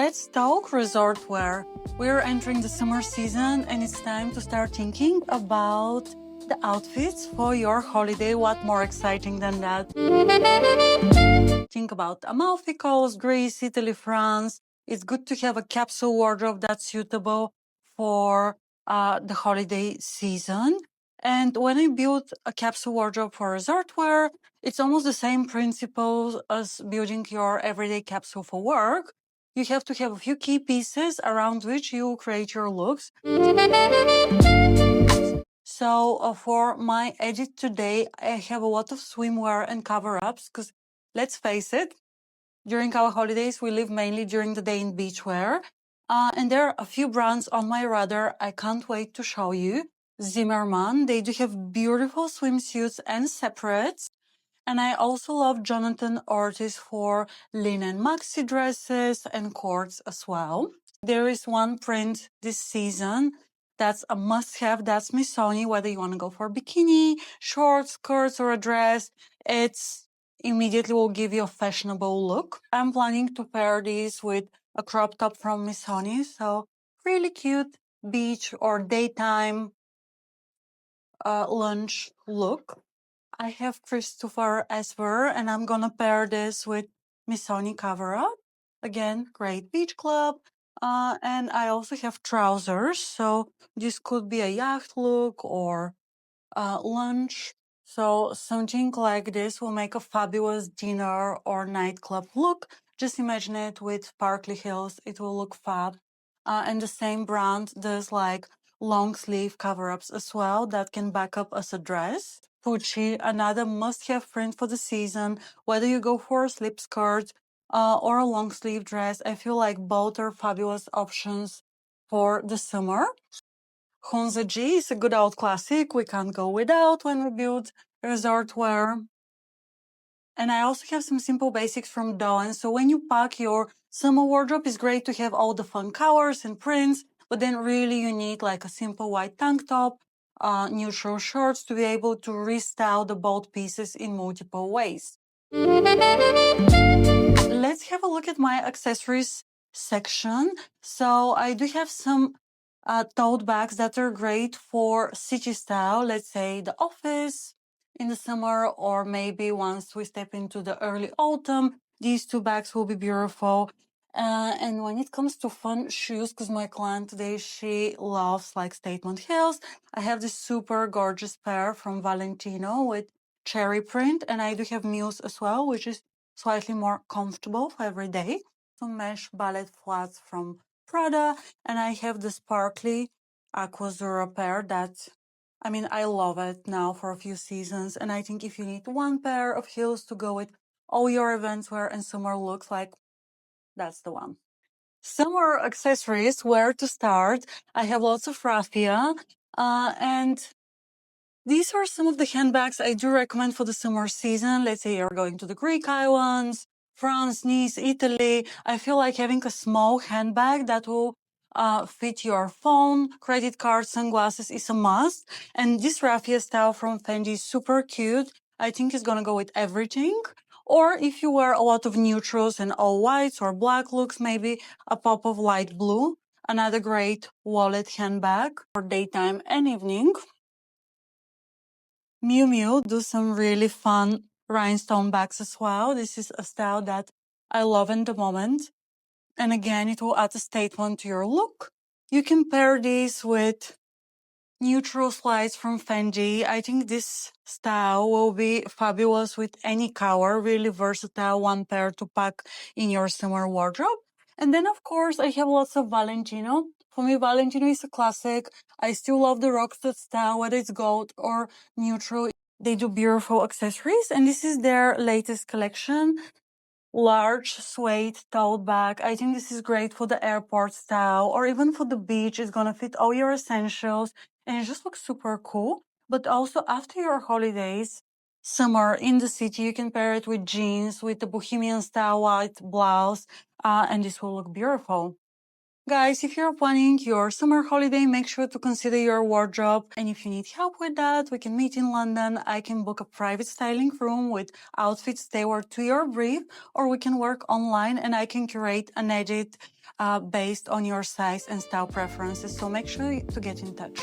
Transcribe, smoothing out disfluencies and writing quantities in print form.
Let's talk resort wear. We're entering the summer season and it's time to start thinking about the outfits for your holiday. What more exciting than that? Think about Amalfi Coast, Greece, Italy, France. It's good to have a capsule wardrobe that's suitable for the holiday season. And when I built a capsule wardrobe for resort wear, it's almost the same principles as building your everyday capsule for work. You have to have a few key pieces around which you create your looks. So for my edit today, I have a lot of swimwear and cover-ups because let's face it, during our holidays, we live mainly during the day in beachwear. And there are a few brands on my radar I can't wait to show you. Zimmermann, they do have beautiful swimsuits and separates. And I also love Jonathan Ortiz for linen maxi dresses and cords as well. There is one print this season that's a must-have. That's Missoni, whether you want to go for a bikini, shorts, skirts, or a dress. It's immediately will give you a fashionable look. I'm planning to pair these with a crop top from Missoni. So really cute beach or daytime lunch look. I have Christopher Esper and I'm gonna pair this with Missoni cover up. Again, great beach club. And I also have trousers. So this could be a yacht look or lunch. So something like this will make a fabulous dinner or nightclub look. Just imagine it with sparkly heels. It will look fab. And the same brand does like long sleeve cover-ups as well that can back up as a dress. Pucci, another must-have print for the season. Whether you go for a slip skirt or a long sleeve dress, I feel like both are fabulous options for the summer. Honza G is a good old classic we can't go without when we build resort wear. And I also have some simple basics from Dawn. So when you pack your summer wardrobe, it's great to have all the fun colors and prints, but then really you need like a simple white tank top, neutral shorts to be able to restyle the bold pieces in multiple ways. Let's have a look at my accessories section. So I do have some tote bags that are great for city style, let's say the office in the summer, or maybe once we step into the early autumn, these two bags will be beautiful. And when it comes to fun shoes, because my client today, she loves like statement heels, I have this super gorgeous pair from Valentino with cherry print, and I do have mules as well, which is slightly more comfortable for every day. Some mesh ballet flats from Prada, and I have the sparkly Aquazzura pair that, I mean, I love it now for a few seasons. And I think if you need one pair of heels to go with all your events wear and summer looks like, that's the one. Summer accessories, where to start? I have lots of raffia, and these are some of the handbags I do recommend for the summer season. Let's say you're going to the Greek islands, France, Nice, Italy. I feel like having a small handbag that will fit your phone, credit card, sunglasses is a must. And this raffia style from Fendi is super cute. I think it's gonna go with everything. Or if you wear a lot of neutrals and all whites or black looks, maybe a pop of light blue. Another great wallet handbag for daytime and evening. Miu Miu do some really fun rhinestone bags as well. This is a style that I love in the moment. And again, it will add a statement to your look. You can pair these with neutral slides from Fendi. I think this style will be fabulous with any color, really versatile, one pair to pack in your summer wardrobe. And then, of course, I have lots of Valentino. For me, Valentino is a classic. I still love the Rockstar style, whether it's gold or neutral. They do beautiful accessories, and this is their latest collection. Large suede tote bag. I think this is great for the airport style or even for the beach. It's gonna fit all your essentials and it just looks super cool. But also after your holidays, summer in the city, you can pair it with jeans, with the bohemian style white blouse, and this will look beautiful. Guys, if you're planning your summer holiday, make sure to consider your wardrobe. And if you need help with that, we can meet in London. I can book a private styling room with outfits tailored to your brief, or we can work online and I can curate an edit based on your size and style preferences. So make sure to get in touch.